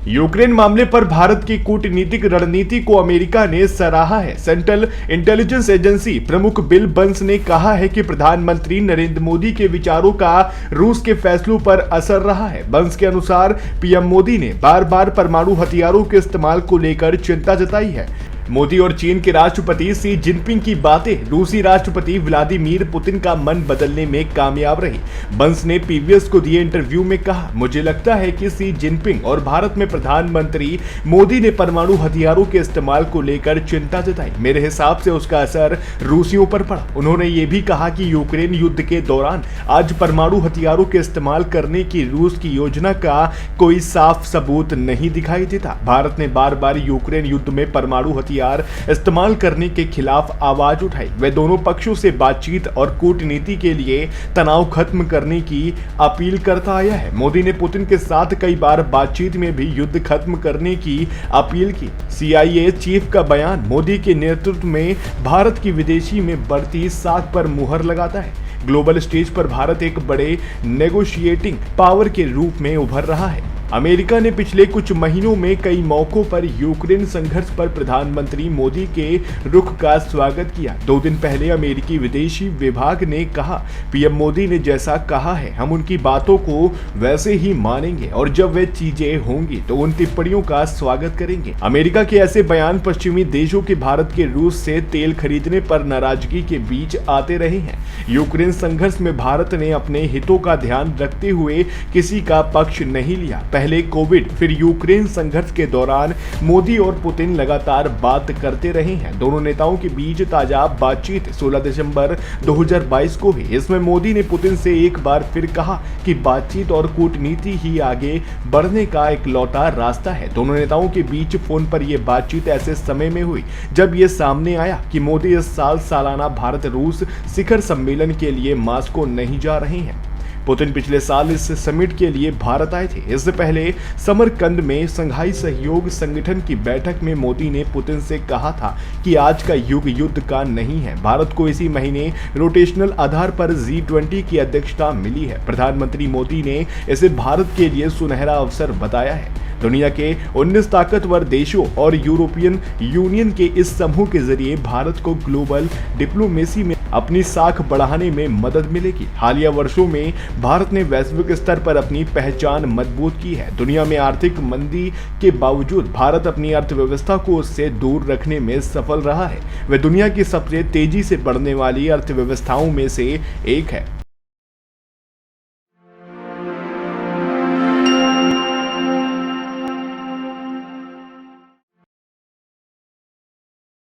Ukraine मामले पर भारत की कूटनीतिक रणनीति को अमेरिका ने सराहा है। सेंट्रल इंटेलिजेंस एजेंसी प्रमुख बिल बर्न्स ने कहा है कि प्रधानमंत्री नरेंद्र मोदी के विचारों का रूस के फैसलों पर असर रहा है। बर्न्स के अनुसार पीएम मोदी ने बार बार परमाणु हथियारों के इस्तेमाल को लेकर चिंता जताई है। मोदी और चीन के राष्ट्रपति शी जिनपिंग की बातें रूसी राष्ट्रपति व्लादिमीर पुतिन का मन बदलने में कामयाब रही। बर्न्स ने पीबीएस को दिए इंटरव्यू में कहा, मुझे लगता है कि शी जिनपिंग और भारत में प्रधानमंत्री मोदी ने परमाणु हथियारों के इस्तेमाल को लेकर चिंता जताई। मेरे हिसाब से उसका असर रूसियों पर पड़ा। उन्होंने ये भी कहा कि यूक्रेन युद्ध के दौरान आज परमाणु हथियारों के इस्तेमाल करने की रूस की योजना का कोई साफ सबूत नहीं दिखाई देता। भारत ने बार बार यूक्रेन युद्ध में परमाणु इस्तेमाल करने के खिलाफ आवाज उठाई। वे दोनों पक्षों से बातचीत और कूटनीति के लिए तनाव खत्म करने की अपील करता आया है। मोदी ने पुतिन के साथ कई बार बातचीत में भी युद्ध खत्म करने की अपील की। CIA चीफ का बयान मोदी के नेतृत्व में भारत की विदेशी में बढ़ती साख पर मुहर लगाता है। ग्लोबल स्टेज पर भारत एक बड़े नेगोशिएटिंग पावर के रूप में उभर रहा है। अमेरिका ने पिछले कुछ महीनों में कई मौकों पर यूक्रेन संघर्ष पर प्रधानमंत्री मोदी के रुख का स्वागत किया। 2 दिन पहले अमेरिकी विदेशी विभाग ने कहा, पीएम मोदी ने जैसा कहा है हम उनकी बातों को वैसे ही मानेंगे और जब वे चीजें होंगी तो उन टिप्पणियों का स्वागत करेंगे। अमेरिका के ऐसे बयान पश्चिमी देशों के भारत के रूस से तेल खरीदने पर नाराजगी के बीच आते रहे हैं। यूक्रेन संघर्ष में भारत ने अपने हितों का ध्यान रखते हुए किसी का पक्ष नहीं लिया। पहले कोविड फिर यूक्रेन संघर्ष के दौरान मोदी और पुतिन लगातार बात करते रहे हैं। दोनों नेताओं के बीच ताजा बातचीत 16 दिसंबर 2022 को हुई। इसमें मोदी ने पुतिन से एक बार फिर कहा कि बातचीत और कूटनीति ही आगे बढ़ने का इकलौता रास्ता है। दोनों नेताओं के बीच फोन पर यह बातचीत ऐसे समय में हुई जब यह सामने आया कि मोदी इस साल सालाना भारत रूस शिखर सम्मेलन के लिए मास्को नहीं जा रहे हैं। पुतिन पिछले साल इस समिट के लिए भारत आए थे। इससे पहले समरकंद में शंघाई सहयोग संगठन की बैठक में मोदी ने पुतिन से कहा था कि आज का युग युद्ध का नहीं है। भारत को इसी महीने रोटेशनल आधार पर G20 की अध्यक्षता मिली है। प्रधानमंत्री मोदी ने इसे भारत के लिए सुनहरा अवसर बताया है। दुनिया के 19 ताकतवर देशों और यूरोपियन यूनियन के इस समूह के जरिए भारत को ग्लोबल डिप्लोमेसी में अपनी साख बढ़ाने में मदद मिलेगी। हालिया वर्षों में भारत ने वैश्विक स्तर पर अपनी पहचान मजबूत की है। दुनिया में आर्थिक मंदी के बावजूद भारत अपनी अर्थव्यवस्था को उससे दूर रखने में सफल रहा है। वह दुनिया की सबसे तेजी से बढ़ने वाली अर्थव्यवस्थाओं में से एक है।